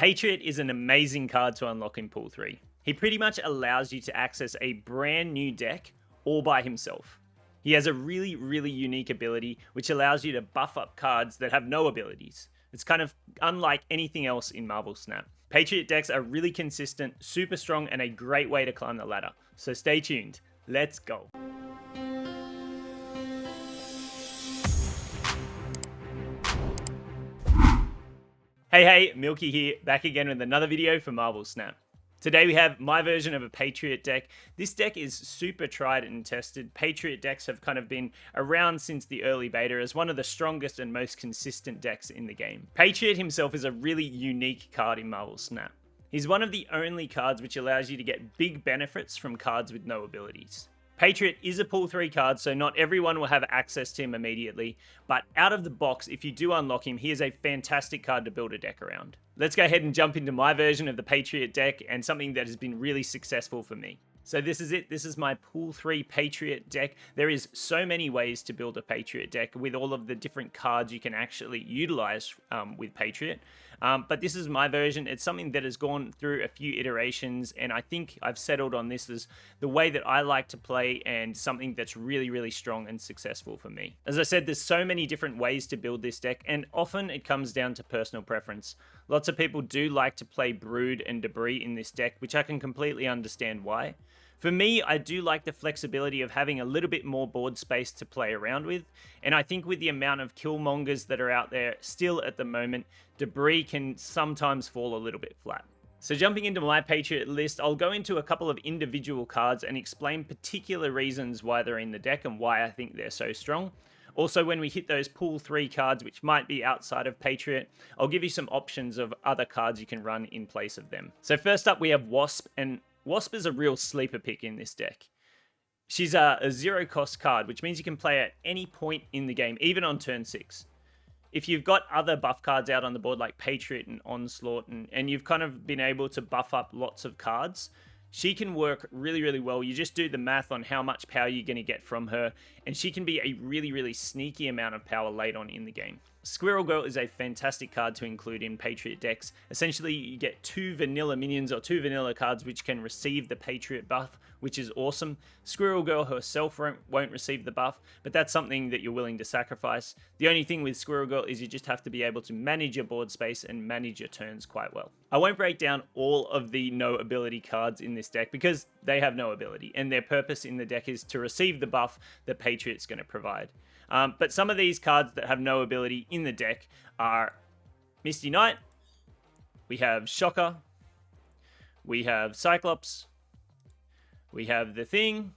Patriot is an amazing card to unlock in Pool 3. He pretty much allows you to access a brand new deck all by himself. He has a really unique ability which allows you to buff up cards that have no abilities. It's kind of unlike anything else in MarvelSNAP. Patriot decks are really consistent, super strong, and a great way to climb the ladder. So stay tuned. Let's go. Hey, Milky here, back again with another video for MarvelSNAP. Today we have my version of a Patriot deck. This deck is super tried and tested. Patriot decks have kind of been around since the early beta as one of the strongest and most consistent decks in the game. Patriot himself is a really unique card in MarvelSNAP. He's one of the only cards which allows you to get big benefits from cards with no abilities. Patriot is a Pool 3 card, so not everyone will have access to him immediately, but out of the box, if you do unlock him, he is a fantastic card to build a deck around. Let's go ahead and jump into my version of the Patriot deck and something that has been really successful for me. So this is it. This is my Pool 3 Patriot deck. There is so many ways to build a Patriot deck with all of the different cards you can actually utilize with Patriot. But this is my version. It's something that has gone through a few iterations, and I think I've settled on this as the way that I like to play and something that's really strong and successful for me. As I said, there's so many different ways to build this deck, and often it comes down to personal preference. Lots of people do like to play Brood and Debris in this deck, which I can completely understand why. For me, I do like the flexibility of having a little bit more board space to play around with, and I think with the amount of Killmongers that are out there still at the moment, Debris can sometimes fall a little bit flat. So jumping into my Patriot list, I'll go into a couple of individual cards and explain particular reasons why they're in the deck and why I think they're so strong. Also, when we hit those Pool 3 cards, which might be outside of Patriot, I'll give you some options of other cards you can run in place of them. So first up, we have Wasp, and Wasp is a real sleeper pick in this deck. She's a zero cost card, which means you can play at any point in the game, even on turn 6. If you've got other buff cards out on the board like Patriot and Onslaught, and you've kind of been able to buff up lots of cards, she can work really well. You just do the math on how much power you're going to get from her, and she can be a really sneaky amount of power late on in the game. Squirrel Girl is a fantastic card to include in Patriot decks. Essentially, you get 2 vanilla minions or 2 vanilla cards which can receive the Patriot buff, which is awesome. Squirrel Girl herself won't receive the buff, but that's something that you're willing to sacrifice. The only thing with Squirrel Girl is you just have to be able to manage your board space and manage your turns quite well. I won't break down all of the no ability cards in this deck because they have no ability, and their purpose in the deck is to receive the buff that Patriot's going to provide. But some of these cards that have no ability in the deck are Misty Knight, we have Shocker, we have Cyclops, we have The Thing.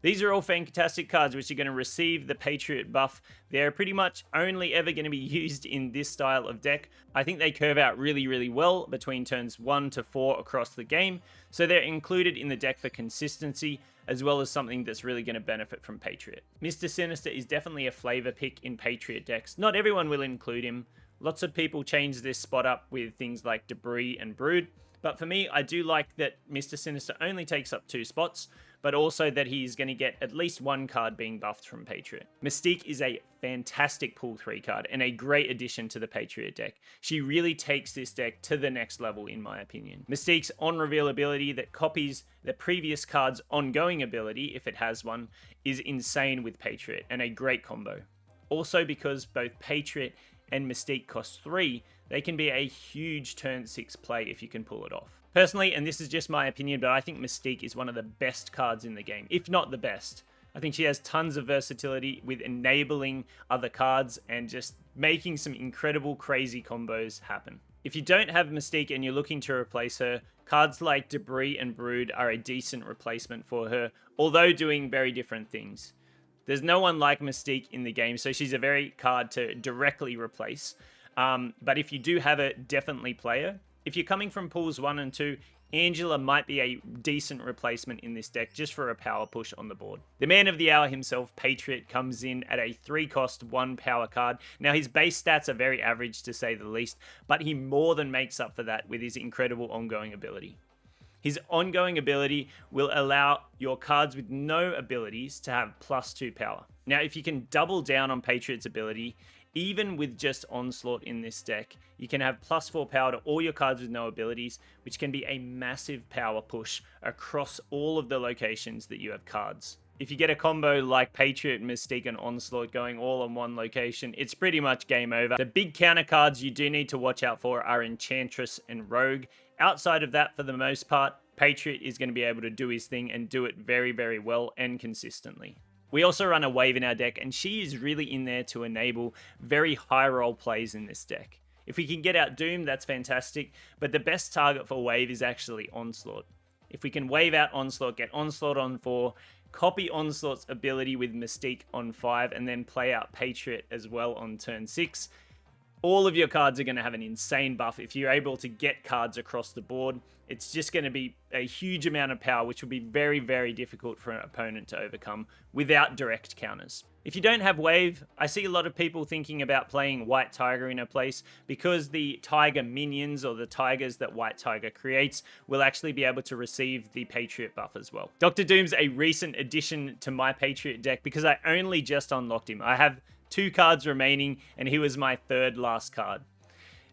These are all fantastic cards which are going to receive the Patriot buff. They're pretty much only ever going to be used in this style of deck. I think they curve out really well between turns 1 to 4 across the game, so they're included in the deck for consistency, as well as something that's really going to benefit from Patriot. Mr. Sinister is definitely a flavor pick in Patriot decks. Not everyone will include him. Lots of people change this spot up with things like Debris and Brood, but for me, I do like that Mr. Sinister only takes up 2 spots, but also that he's going to get at least 1 card being buffed from Patriot. Mystique is a fantastic Pool 3 card and a great addition to the Patriot deck. She really takes this deck to the next level in my opinion. Mystique's on-reveal ability that copies the previous card's ongoing ability, if it has one, is insane with Patriot and a great combo. Also, because both Patriot and Mystique cost 3, they can be a huge turn 6 play if you can pull it off. Personally, and this is just my opinion, but I think Mystique is one of the best cards in the game, if not the best. I think she has tons of versatility with enabling other cards and just making some incredible crazy combos happen. If you don't have Mystique and you're looking to replace her, cards like Debris and Brood are a decent replacement for her, although doing very different things. There's no one like Mystique in the game, so she's a very card to directly replace. But if you do have her, definitely play her. If you're coming from pools 1 and 2, Angela might be a decent replacement in this deck just for a power push on the board. The man of the hour himself, Patriot, comes in at a 3 cost 1 power card. Now his base stats are very average to say the least, but he more than makes up for that with his incredible ongoing ability. His ongoing ability will allow your cards with no abilities to have +2 power. Now if you can double down on Patriot's ability, Even with just Onslaught in this deck, you can have +4 power to all your cards with no abilities, which can be a massive power push across all of the locations that you have cards. If you get a combo like Patriot, Mystique, and Onslaught going all on one location, it's pretty much game over. The big counter cards you do need to watch out for are Enchantress and Rogue. Outside of that, for the most part, Patriot is going to be able to do his thing and do it very, very well and consistently. We also run a Wave in our deck, and she is really in there to enable very high roll plays in this deck. If we can get out Doom, that's fantastic, but the best target for Wave is actually Onslaught. If we can wave out Onslaught, get Onslaught on 4, copy Onslaught's ability with Mystique on 5, and then play out Patriot as well on turn 6, all of your cards are going to have an insane buff. If you're able to get cards across the board, it's just going to be a huge amount of power, which will be very, very difficult for an opponent to overcome without direct counters. If you don't have Wave, I see a lot of people thinking about playing White Tiger in a place because the Tiger minions or the Tigers that White Tiger creates will actually be able to receive the Patriot buff as well. Dr. Doom's a recent addition to my Patriot deck because I only just unlocked him. I have 2 cards remaining, and he was my 3rd last card.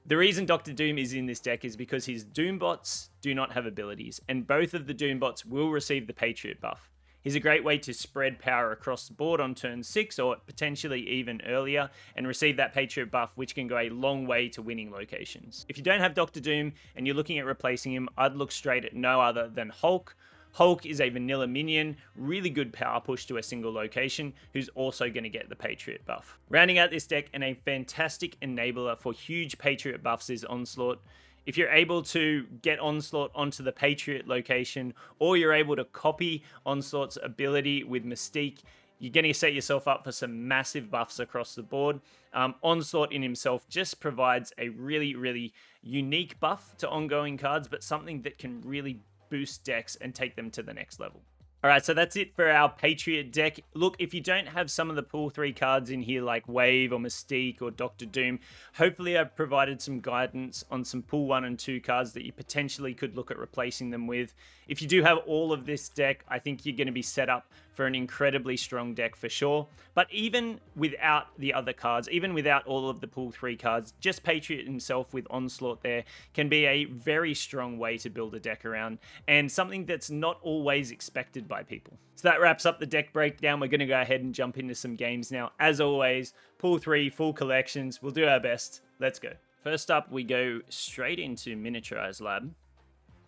The reason Dr. Doom is in this deck is because his Doom bots do not have abilities, and both of the Doom bots will receive the Patriot buff. He's a great way to spread power across the board on turn 6, or potentially even earlier, and receive that Patriot buff, which can go a long way to winning locations. If you don't have Dr. Doom, and you're looking at replacing him, I'd look straight at no other than Hulk. Hulk is a vanilla minion, really good power push to a single location, who's also going to get the Patriot buff. Rounding out this deck, and a fantastic enabler for huge Patriot buffs is Onslaught. If you're able to get Onslaught onto the Patriot location, or you're able to copy Onslaught's ability with Mystique, you're going to set yourself up for some massive buffs across the board. Onslaught in himself just provides a really, really unique buff to ongoing cards, but something that can really boost decks and take them to the next level. Alright, so that's it for our Patriot deck. Look, if you don't have some of the pool 3 cards in here like Wave or Mystique or Dr. Doom, hopefully I've provided some guidance on some pool 1 and 2 cards that you potentially could look at replacing them with. If you do have all of this deck, I think you're going to be set up for an incredibly strong deck for sure. But even without the other cards, even without all of the pool 3 cards, just Patriot himself with Onslaught there can be a very strong way to build a deck around, and something that's not always expected by people. So that wraps up the deck breakdown. We're going to go ahead and jump into some games now. As always, pool 3, full collections. We'll do our best. Let's go. First up, we go straight into Miniaturized Lab.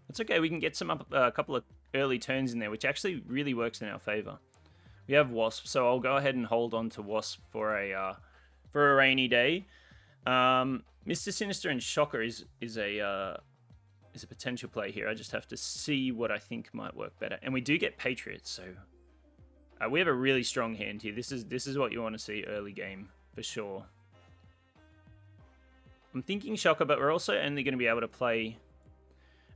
It's okay, we can get a couple of early turns in there, which actually really works in our favor. We have Wasp, so I'll go ahead and hold on to Wasp for a rainy day. Mr. Sinister and Shocker is a potential play here. I just have to see what I think might work better. And we do get Patriots, so we have a really strong hand here. This is what you want to see early game for sure. I'm thinking Shocker, but we're also only going to be able to play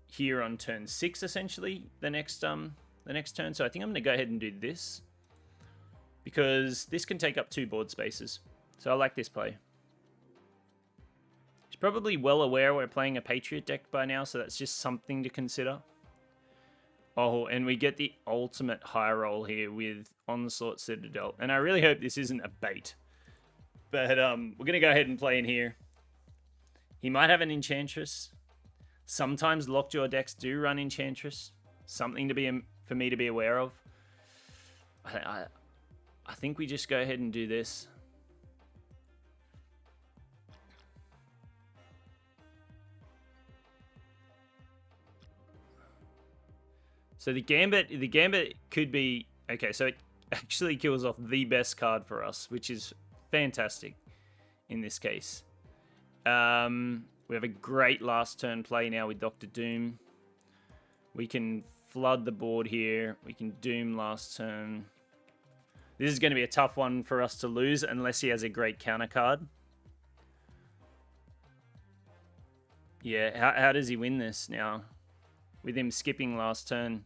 here on turn 6 essentially the next turn. So I think I'm going to go ahead and do this because this can take up 2 board spaces. So I like this play. He's probably well aware we're playing a Patriot deck by now, so that's just something to consider. Oh, and we get the ultimate high roll here with Onslaught Citadel. And I really hope this isn't a bait. But we're going to go ahead and play in here. He might have an Enchantress. Sometimes Lockjaw decks do run Enchantress. Something for me to be aware of. I think we just go ahead and do this. So the Gambit could be okay. So it actually kills off the best card for us, which is fantastic in this case. We have a great last turn play now with Dr. Doom. We can flood the board here. We can Doom last turn. This is going to be a tough one for us to lose unless he has a great counter card. Yeah, how does he win this now? With him skipping last turn.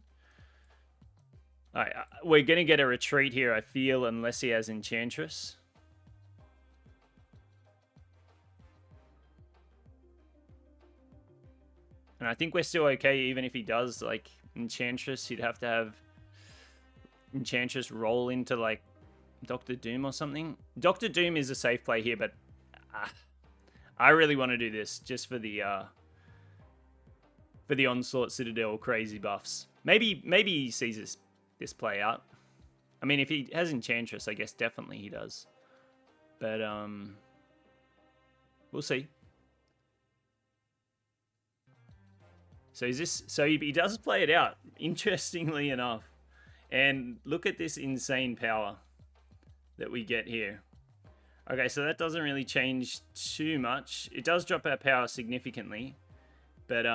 Alright, we're going to get a retreat here, I feel, unless he has Enchantress. And I think we're still okay, even if he does, like, Enchantress. He'd have to have Enchantress roll into, like, Dr. Doom or something. Dr. Doom is a safe play here, but I really want to do this just for the Onslaught Citadel crazy buffs. Maybe he sees this play out. I mean, if he has Enchantress, I guess definitely he does. But we'll see. So he does play it out, interestingly enough. And look at this insane power that we get here. Okay, so that doesn't really change too much. It does drop our power significantly. But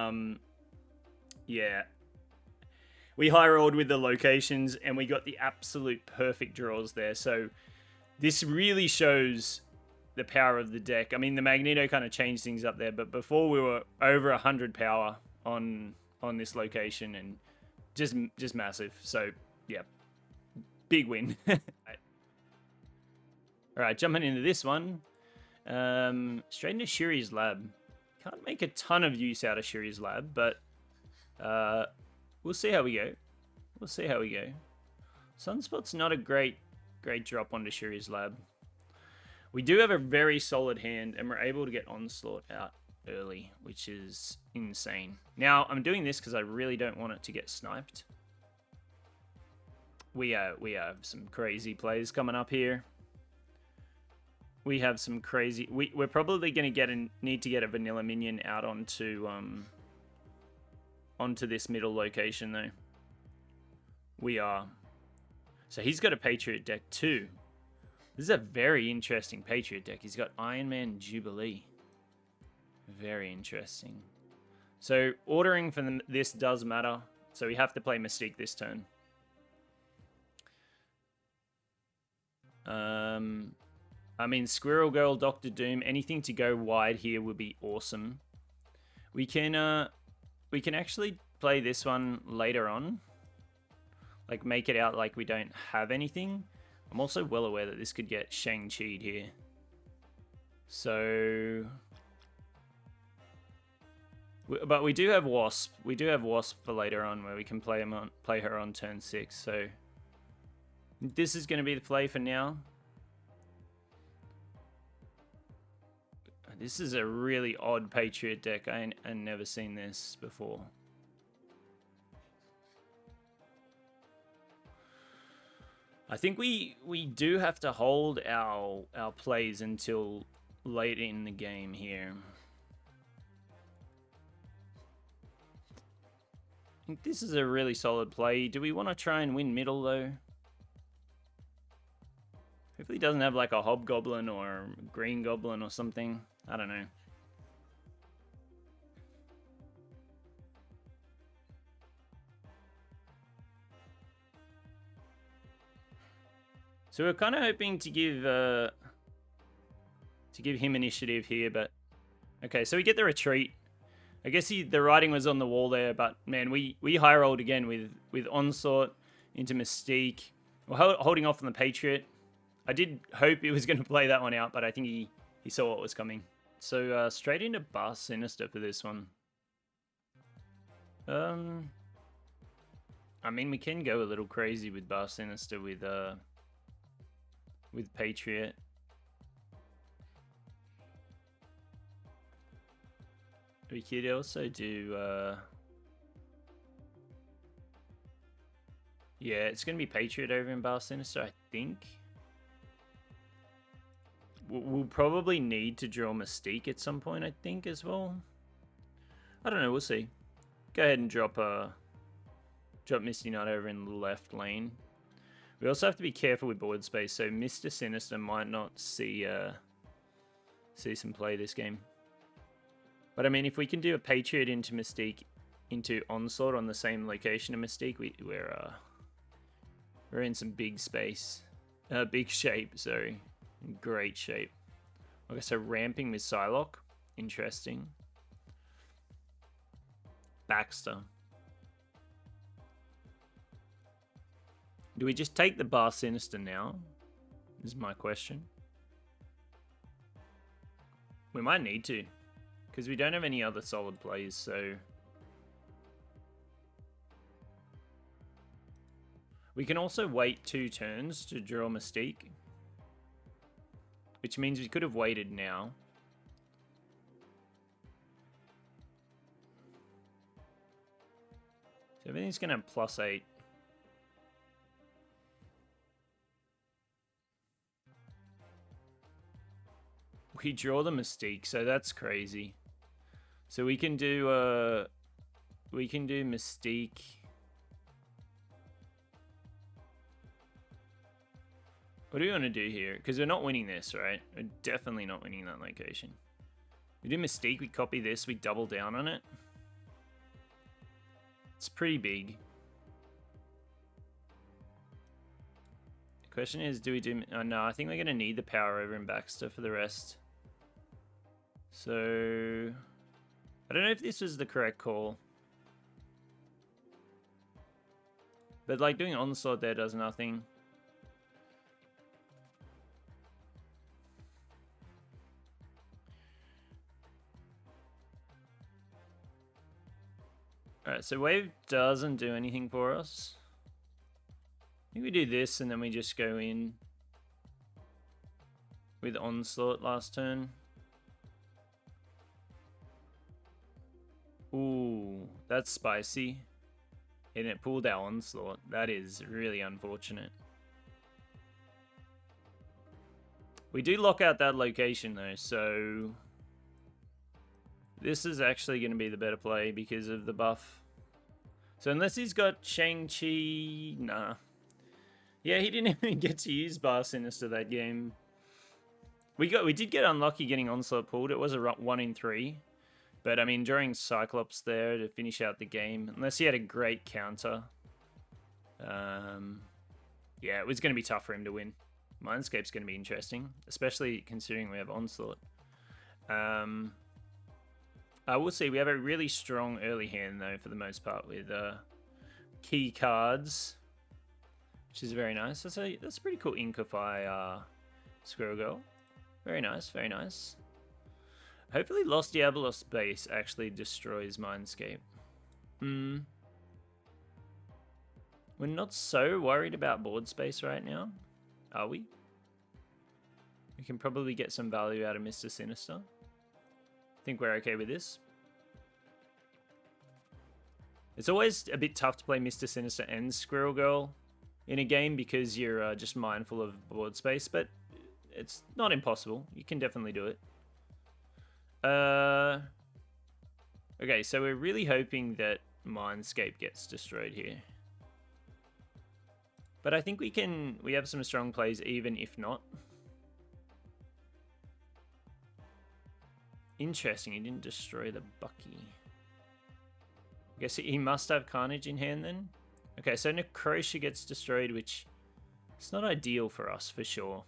yeah. We high rolled with the locations and we got the absolute perfect draws there. So this really shows the power of the deck. I mean, the Magneto kind of changed things up there, but before we were over 100 power on this location and just massive. So yeah, big win. All right, jumping into this one. Straight into Shuri's Lab. Can't make a ton of use out of Shuri's Lab, but we'll see how we go. We'll see how we go. Sunspot's not a great drop onto Shuri's Lab. We do have a very solid hand, and we're able to get Onslaught out early, which is insane. Now, I'm doing this because I really don't want it to get sniped. We have some crazy plays coming up here. We have some crazy... We're probably going to need to get a vanilla minion out onto this middle location, though. We are. So he's got a Patriot Deck, too. This is a very interesting Patriot Deck. He's got Iron Man Jubilee. Very interesting. So ordering for this does matter. So we have to play Mystique this turn. I mean, Squirrel Girl, Doctor Doom, anything to go wide here would be awesome. We can actually play this one later on. Like, make it out like we don't have anything. I'm also well aware that this could get Shang-Chi'd here. So... But we do have Wasp. We do have Wasp for later on where we can play her on turn 6. So this is going to be the play for now. This is a really odd Patriot deck. I've never seen this before. I think we do have to hold our plays until late in the game here. I think this is a really solid play. Do we want to try and win middle, though? Hopefully he doesn't have like a Hobgoblin or Green Goblin or something. I don't know. So we're kind of hoping to give him initiative here, but okay. So we get the retreat. I guess the writing was on the wall there, but man, we high rolled again with Onslaught into Mystique. We're holding off on the Patriot. I did hope he was going to play that one out, but I think he saw what was coming. So straight into Bar Sinister for this one. I mean, we can go a little crazy with Bar Sinister with Patriot. We could also do yeah, it's gonna be Patriot over in Bar Sinister, I think. We'll probably need to draw Mystique at some point, I think, as well. I don't know, we'll see. Go ahead and drop Misty Knight over in the left lane. We also have to be careful with board space, so Mr. Sinister might not see some play this game. But I mean, if we can do a Patriot into Mystique, into Onslaught on the same location of Mystique, we're in some big space, big shape. Sorry, great shape. Okay, so ramping with Psylocke, interesting. Baxter. Do we just take the Bar Sinister now? Is my question. We might need to, because we don't have any other solid plays, so... We can also wait 2 turns to draw Mystique, which means we could have waited now. So everything's going to have +8. We draw the Mystique, so that's crazy. So we can do Mystique. What do we want to do here? Because we're not winning this, right? We're definitely not winning that location. We do Mystique, we copy this, we double down on it. It's pretty big. The question is, do we do... Oh, no, I think we're going to need the power over in Baxter for the rest. So... I don't know if this was the correct call. But, like, doing Onslaught there does nothing. Alright, so Wave doesn't do anything for us. I think we do this and then we just go in with Onslaught last turn. Ooh, that's spicy. And it pulled our Onslaught. That is really unfortunate. We do lock out that location though, so... This is actually going to be the better play because of the buff. So unless he's got Shang-Chi... Nah. Yeah, he didn't even get to use Bar Sinister that game. We did get unlucky getting Onslaught pulled. It was a 1 in 3. But I mean, during Cyclops there to finish out the game, unless he had a great counter, yeah, it was going to be tough for him to win. Mindscape's going to be interesting, especially considering we have Onslaught. We'll see. We have a really strong early hand, though, for the most part, with key cards, which is very nice. That's a pretty cool Inkify Squirrel Girl. Very nice, very nice. Hopefully Lost Diablos base actually destroys Mindscape. We're not so worried about board space right now, are we? We can probably get some value out of Mr. Sinister. I think we're okay with this. It's always a bit tough to play Mr. Sinister and Squirrel Girl in a game because you're just mindful of board space, but it's not impossible. You can definitely do it. Okay, so we're really hoping that Mindscape gets destroyed here. But I think we have some strong plays even if not. Interesting, he didn't destroy the Bucky. I guess he must have Carnage in hand then. Okay, so Necrotia gets destroyed, which is not ideal for us for sure.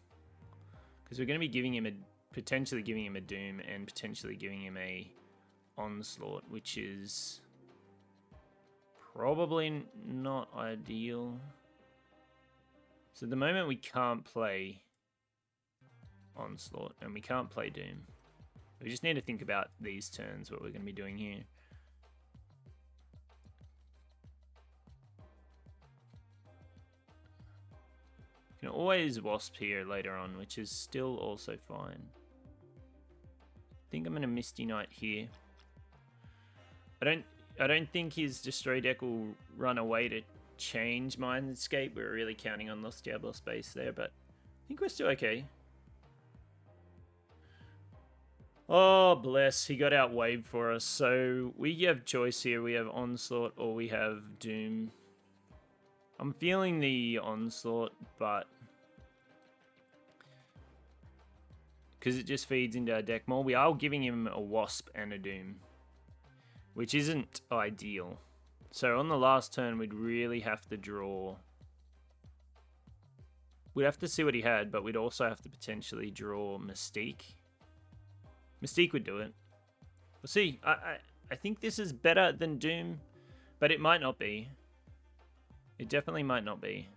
Because we're going to be giving him potentially giving him a Doom and potentially giving him a Onslaught, which is probably not ideal. So at the moment we can't play Onslaught and we can't play Doom. We just need to think about these turns, what we're going to be doing here. You can always Wasp here later on, which is still also fine. I think I'm going to Misty Knight here. I don't think his Destroy deck will run away to change Mindscape. We're really counting on Lost Diablo space there, but I think we're still okay. Oh, bless. He got out waved for us. So we have choice here. We have Onslaught or we have Doom. I'm feeling the Onslaught, but because it just feeds into our deck more, we are giving him a Wasp and a Doom, which isn't ideal. So on the last turn, we'd really have to draw. We'd have to see what he had, but we'd also have to potentially draw Mystique. Mystique would do it. We'll see. I think this is better than Doom, but it might not be. It definitely might not be.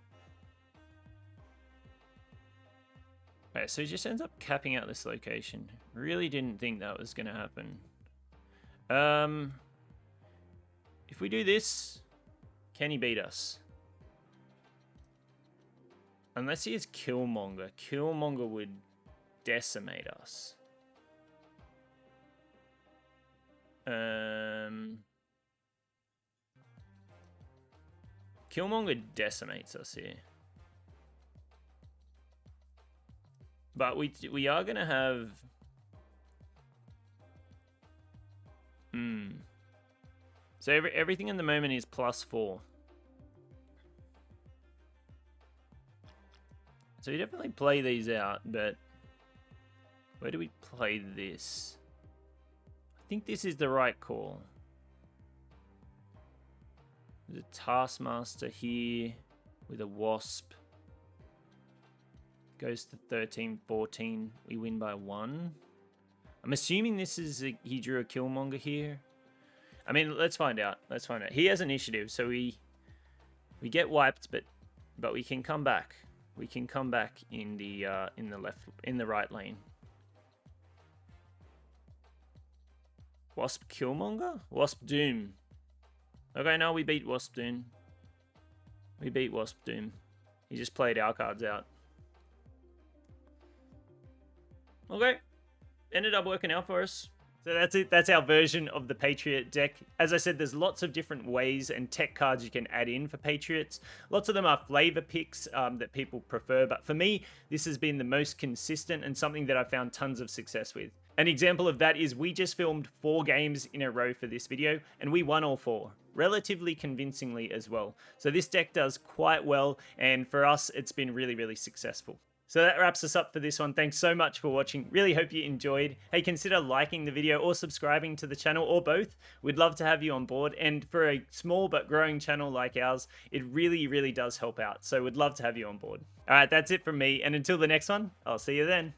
Okay, so he just ends up capping out this location. Really didn't think that was going to happen. If we do this, can he beat us? Unless he is Killmonger. Killmonger would decimate us. Killmonger decimates us here. But we are going to have... So everything in the moment is +4. So you definitely play these out, but where do we play this? I think this is the right call. There's a Taskmaster here with a Wasp. Goes to 13, 14. We win by 1. I'm assuming this is he drew a Killmonger here. I mean, let's find out. Let's find out. He has initiative, so we get wiped, but we can come back. We can come back in the right lane. Wasp Killmonger? Wasp Doom. Okay, no, we beat Wasp Doom. We beat Wasp Doom. He just played our cards out. Okay. Ended up working out for us. So that's it. That's our version of the Patriot deck. As I said, there's lots of different ways and tech cards you can add in for Patriots. Lots of them are flavor picks that people prefer. But for me, this has been the most consistent and something that I've found tons of success with. An example of that is we just filmed 4 games in a row for this video, and we won all 4. Relatively convincingly as well. So this deck does quite well, and for us, it's been really, really successful. So that wraps us up for this one. Thanks so much for watching. Really hope you enjoyed. Hey, consider liking the video or subscribing to the channel, or both. We'd love to have you on board. And for a small but growing channel like ours, it really, really does help out. So we'd love to have you on board. All right, that's it from me. And until the next one, I'll see you then.